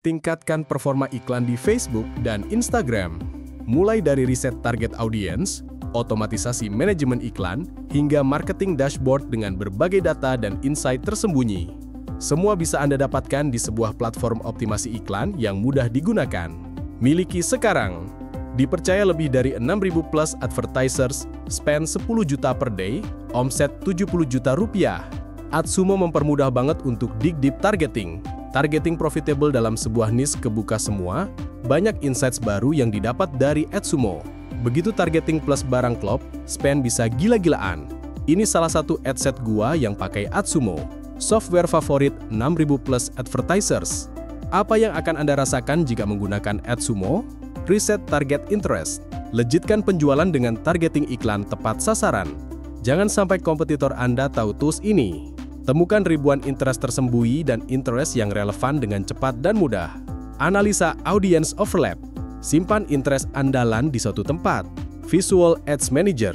Tingkatkan performa iklan di Facebook dan Instagram. Mulai dari riset target audiens, otomatisasi manajemen iklan, hingga marketing dashboard dengan berbagai data dan insight tersembunyi. Semua bisa Anda dapatkan di sebuah platform optimasi iklan yang mudah digunakan. Miliki sekarang. Dipercaya lebih dari 6.000 plus advertisers, spend 10 juta per day, omset 70 juta rupiah. AdSumo mempermudah banget untuk dig deep targeting. Targeting profitable dalam sebuah niche kebuka semua, banyak insights baru yang didapat dari AdSumo. Begitu targeting plus barang klop, spend bisa gila-gilaan. Ini salah satu adset gua yang pakai AdSumo. Software favorit 6.000 plus advertisers. Apa yang akan Anda rasakan jika menggunakan AdSumo? Riset target interest. Legitkan penjualan dengan targeting iklan tepat sasaran. Jangan sampai kompetitor Anda tahu tools ini. Temukan ribuan interest tersembunyi dan interest yang relevan dengan cepat dan mudah. Analisa audience overlap. Simpan interest andalan di suatu tempat. Visual Ads Manager.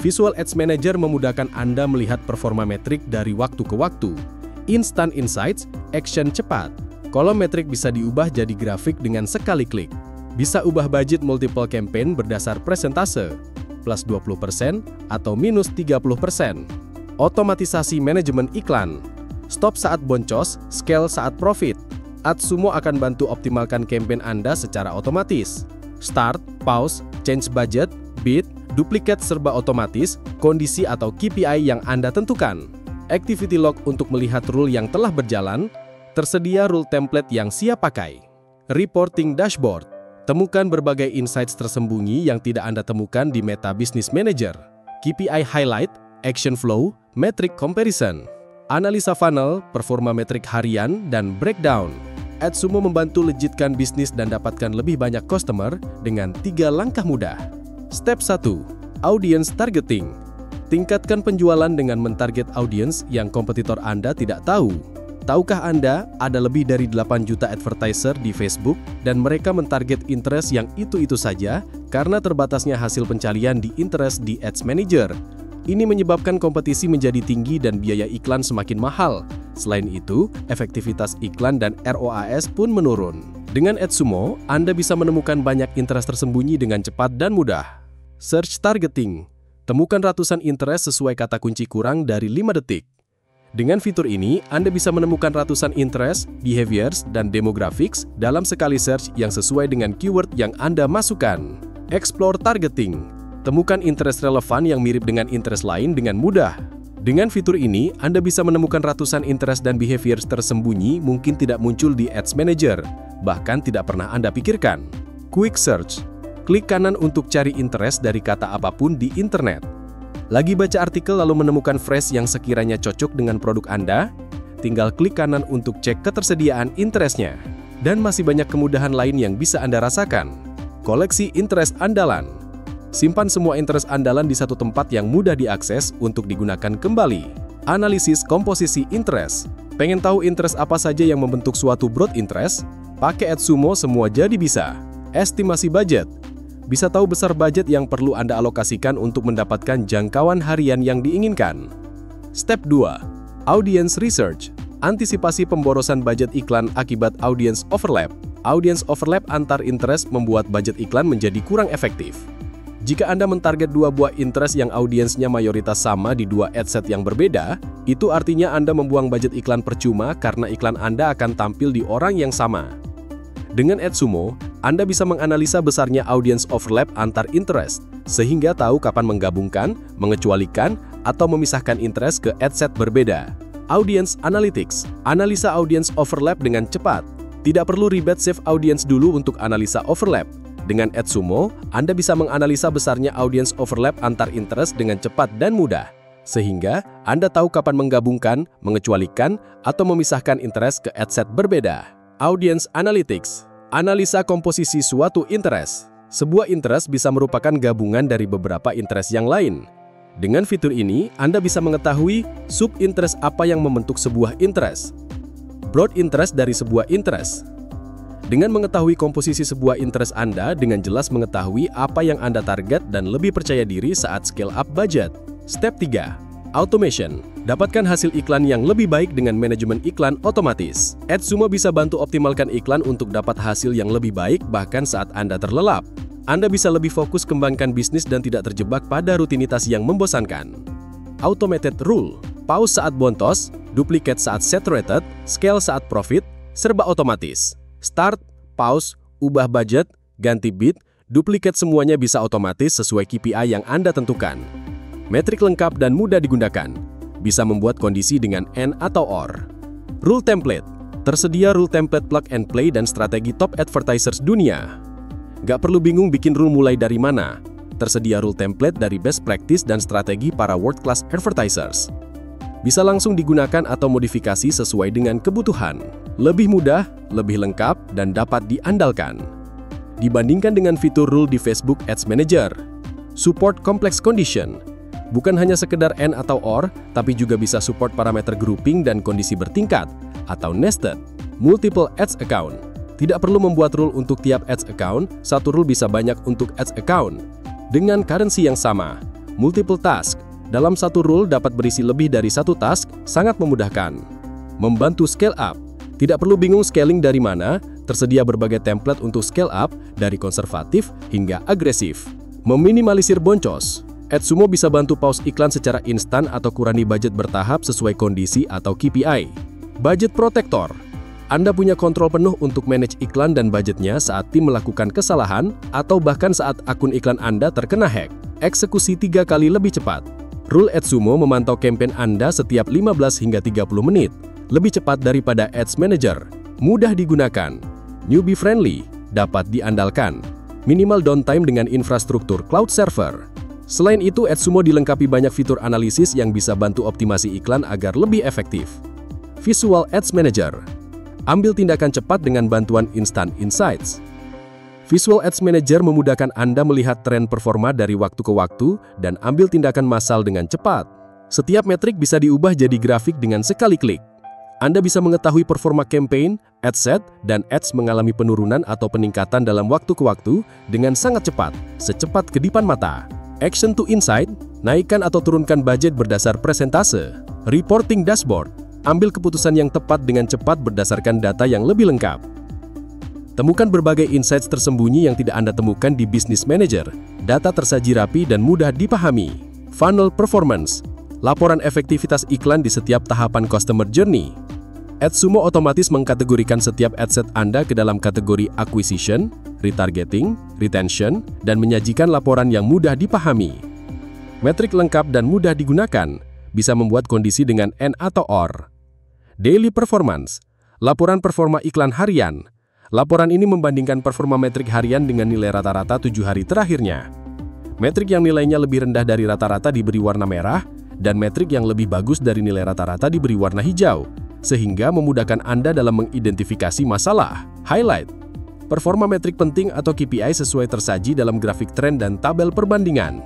Visual Ads Manager memudahkan Anda melihat performa metrik dari waktu ke waktu. Instant Insights, action cepat. Kolom metrik bisa diubah jadi grafik dengan sekali klik. Bisa ubah budget multiple campaign berdasar presentase, plus 20% atau minus 30%. Otomatisasi manajemen iklan. Stop saat boncos, scale saat profit. AdSumo akan bantu optimalkan campaign Anda secara otomatis. Start, pause, change budget, bid, duplikat serba otomatis, kondisi atau KPI yang Anda tentukan. Activity log untuk melihat rule yang telah berjalan. Tersedia rule template yang siap pakai. Reporting dashboard. Temukan berbagai insights tersembunyi yang tidak Anda temukan di Meta Business Manager. KPI highlight, action flow, metric comparison. Analisa funnel, performa metrik harian, dan breakdown. AdSumo membantu legitkan bisnis dan dapatkan lebih banyak customer dengan 3 langkah mudah. Step 1. Audience targeting. Tingkatkan penjualan dengan mentarget audience yang kompetitor Anda tidak tahu. Tahukah Anda, ada lebih dari 8 juta advertiser di Facebook dan mereka mentarget interest yang itu-itu saja karena terbatasnya hasil pencarian di interest di Ads Manager. Ini menyebabkan kompetisi menjadi tinggi dan biaya iklan semakin mahal. Selain itu, efektivitas iklan dan ROAS pun menurun. Dengan AdSumo, Anda bisa menemukan banyak interest tersembunyi dengan cepat dan mudah. Search targeting. Temukan ratusan interest sesuai kata kunci kurang dari 5 detik. Dengan fitur ini, Anda bisa menemukan ratusan interest, behaviors, dan demographics dalam sekali search yang sesuai dengan keyword yang Anda masukkan. Explore targeting. Temukan interest relevan yang mirip dengan interest lain dengan mudah. Dengan fitur ini, Anda bisa menemukan ratusan interest dan behaviors tersembunyi mungkin tidak muncul di Ads Manager, bahkan tidak pernah Anda pikirkan. Quick Search. Klik kanan untuk cari interest dari kata apapun di internet. Lagi baca artikel lalu menemukan phrase yang sekiranya cocok dengan produk Anda? Tinggal klik kanan untuk cek ketersediaan interestnya. Dan masih banyak kemudahan lain yang bisa Anda rasakan. Koleksi interest andalan. Simpan semua interest andalan di satu tempat yang mudah diakses untuk digunakan kembali. Analisis komposisi interest. Pengen tahu interest apa saja yang membentuk suatu broad interest? Pakai AdSumo semua jadi bisa. Estimasi budget. Bisa tahu besar budget yang perlu Anda alokasikan untuk mendapatkan jangkauan harian yang diinginkan. Step 2. Audience Research. Antisipasi pemborosan budget iklan akibat audience overlap. Audience overlap antar interest membuat budget iklan menjadi kurang efektif. Jika Anda mentarget 2 buah interest yang audiensnya mayoritas sama di 2 adset yang berbeda, itu artinya Anda membuang budget iklan percuma karena iklan Anda akan tampil di orang yang sama. Dengan AdSumo, Anda bisa menganalisa besarnya audience overlap antar interest, sehingga tahu kapan menggabungkan, mengecualikan, atau memisahkan interest ke adset berbeda. Audience Analytics. Analisa audience overlap dengan cepat. Tidak perlu ribet save audience dulu untuk analisa overlap. Dengan AdSumo, Anda bisa menganalisa besarnya audience overlap antar interest dengan cepat dan mudah. Sehingga, Anda tahu kapan menggabungkan, mengecualikan, atau memisahkan interest ke adset berbeda. Audience Analytics. Analisa komposisi suatu interest. Sebuah interest bisa merupakan gabungan dari beberapa interest yang lain. Dengan fitur ini, Anda bisa mengetahui sub-interest apa yang membentuk sebuah interest. Broad interest dari sebuah interest. Dengan mengetahui komposisi sebuah interest Anda, dengan jelas mengetahui apa yang Anda target dan lebih percaya diri saat scale up budget. Step 3. Automation. Dapatkan hasil iklan yang lebih baik dengan manajemen iklan otomatis. AdSumo bisa bantu optimalkan iklan untuk dapat hasil yang lebih baik bahkan saat Anda terlelap. Anda bisa lebih fokus kembangkan bisnis dan tidak terjebak pada rutinitas yang membosankan. Automated Rule, pause saat bontos, duplicate saat saturated, scale saat profit, serba otomatis. Start, pause, ubah budget, ganti bid, duplicate semuanya bisa otomatis sesuai KPI yang Anda tentukan. Metrik lengkap dan mudah digunakan. Bisa membuat kondisi dengan and atau or. Rule template. Tersedia rule template plug and play dan strategi top advertisers dunia. Gak perlu bingung bikin rule mulai dari mana. Tersedia rule template dari best practice dan strategi para world-class advertisers. Bisa langsung digunakan atau modifikasi sesuai dengan kebutuhan. Lebih mudah, lebih lengkap, dan dapat diandalkan. Dibandingkan dengan fitur rule di Facebook Ads Manager. Support complex condition. Bukan hanya sekedar and atau or, tapi juga bisa support parameter grouping dan kondisi bertingkat, atau nested, multiple ads account. Tidak perlu membuat rule untuk tiap ads account, satu rule bisa banyak untuk ads account. Dengan currency yang sama, multiple task, dalam satu rule dapat berisi lebih dari satu task, sangat memudahkan. Membantu scale up, tidak perlu bingung scaling dari mana, tersedia berbagai template untuk scale up, dari konservatif hingga agresif. Meminimalisir boncos. AdSumo bisa bantu pause iklan secara instan atau kurangi budget bertahap sesuai kondisi atau KPI. Budget Protector. Anda punya kontrol penuh untuk manage iklan dan budgetnya saat tim melakukan kesalahan atau bahkan saat akun iklan Anda terkena hack. Eksekusi 3 kali lebih cepat. Rule AdSumo memantau campaign Anda setiap 15 hingga 30 menit. Lebih cepat daripada Ads Manager. Mudah digunakan. Newbie friendly. Dapat diandalkan. Minimal downtime dengan infrastruktur cloud server. Selain itu, AdSumo dilengkapi banyak fitur analisis yang bisa bantu optimasi iklan agar lebih efektif. Visual Ads Manager. Ambil tindakan cepat dengan bantuan Instant Insights. Visual Ads Manager memudahkan Anda melihat tren performa dari waktu ke waktu dan ambil tindakan massal dengan cepat. Setiap metrik bisa diubah jadi grafik dengan sekali klik. Anda bisa mengetahui performa campaign, ad set, dan ads mengalami penurunan atau peningkatan dalam waktu ke waktu dengan sangat cepat, secepat kedipan mata. Action to Insight, naikkan atau turunkan budget berdasar persentase. Reporting Dashboard, ambil keputusan yang tepat dengan cepat berdasarkan data yang lebih lengkap. Temukan berbagai insights tersembunyi yang tidak Anda temukan di Business Manager. Data tersaji rapi dan mudah dipahami. Funnel Performance, laporan efektivitas iklan di setiap tahapan customer journey. AdSumo otomatis mengkategorikan setiap adset Anda ke dalam kategori acquisition, retargeting, retention, dan menyajikan laporan yang mudah dipahami. Metrik lengkap dan mudah digunakan, bisa membuat kondisi dengan and atau or. Daily Performance, laporan performa iklan harian. Laporan ini membandingkan performa metrik harian dengan nilai rata-rata 7 hari terakhirnya. Metrik yang nilainya lebih rendah dari rata-rata diberi warna merah, dan metrik yang lebih bagus dari nilai rata-rata diberi warna hijau, sehingga memudahkan Anda dalam mengidentifikasi masalah. Highlight. Performa metrik penting atau KPI sesuai tersaji dalam grafik tren dan tabel perbandingan.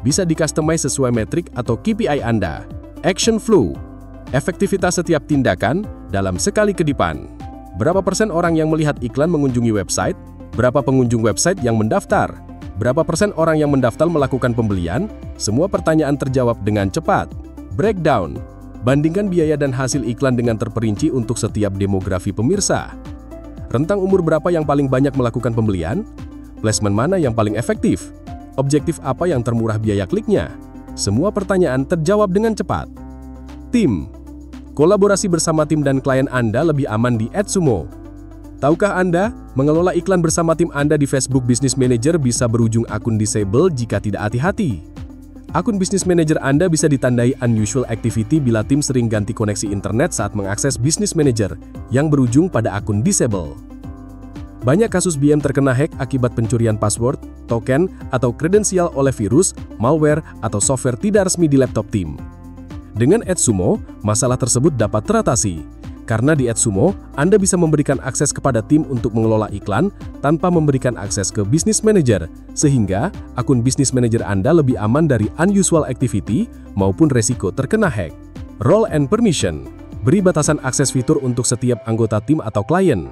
Bisa di-customize sesuai metrik atau KPI Anda. Action Flow. Efektivitas setiap tindakan dalam sekali kedipan. Berapa persen orang yang melihat iklan mengunjungi website? Berapa pengunjung website yang mendaftar? Berapa persen orang yang mendaftar melakukan pembelian? Semua pertanyaan terjawab dengan cepat. Breakdown. Bandingkan biaya dan hasil iklan dengan terperinci untuk setiap demografi pemirsa. Rentang umur berapa yang paling banyak melakukan pembelian? Placement mana yang paling efektif? Objektif apa yang termurah biaya kliknya? Semua pertanyaan terjawab dengan cepat. Tim. Kolaborasi bersama tim dan klien Anda lebih aman di AdSumo. Tahukah Anda, mengelola iklan bersama tim Anda di Facebook Business Manager bisa berujung akun disable jika tidak hati-hati. Akun Business Manager Anda bisa ditandai unusual activity bila tim sering ganti koneksi internet saat mengakses Business Manager, yang berujung pada akun disable. Banyak kasus BM terkena hack akibat pencurian password, token, atau kredensial oleh virus, malware, atau software tidak resmi di laptop tim. Dengan AdSumo, masalah tersebut dapat teratasi. Karena di AdSumo, Anda bisa memberikan akses kepada tim untuk mengelola iklan tanpa memberikan akses ke Business Manager, sehingga akun Business Manager Anda lebih aman dari unusual activity maupun resiko terkena hack. Role and Permission. Beri batasan akses fitur untuk setiap anggota tim atau klien.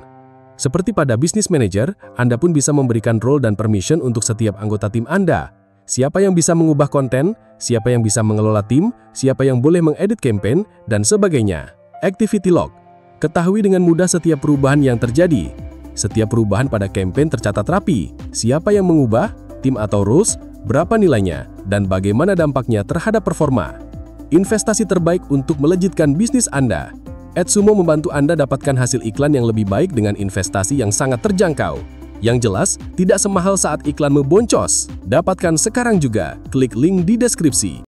Seperti pada Business Manager, Anda pun bisa memberikan role dan permission untuk setiap anggota tim Anda. Siapa yang bisa mengubah konten, siapa yang bisa mengelola tim, siapa yang boleh mengedit campaign, dan sebagainya. Activity log. Ketahui dengan mudah setiap perubahan yang terjadi. Setiap perubahan pada campaign tercatat rapi. Siapa yang mengubah, tim atau rules, berapa nilainya, dan bagaimana dampaknya terhadap performa. Investasi terbaik untuk melejitkan bisnis Anda. AdSumo membantu Anda dapatkan hasil iklan yang lebih baik dengan investasi yang sangat terjangkau. Yang jelas, tidak semahal saat iklanmu boncos. Dapatkan sekarang juga. Klik link di deskripsi.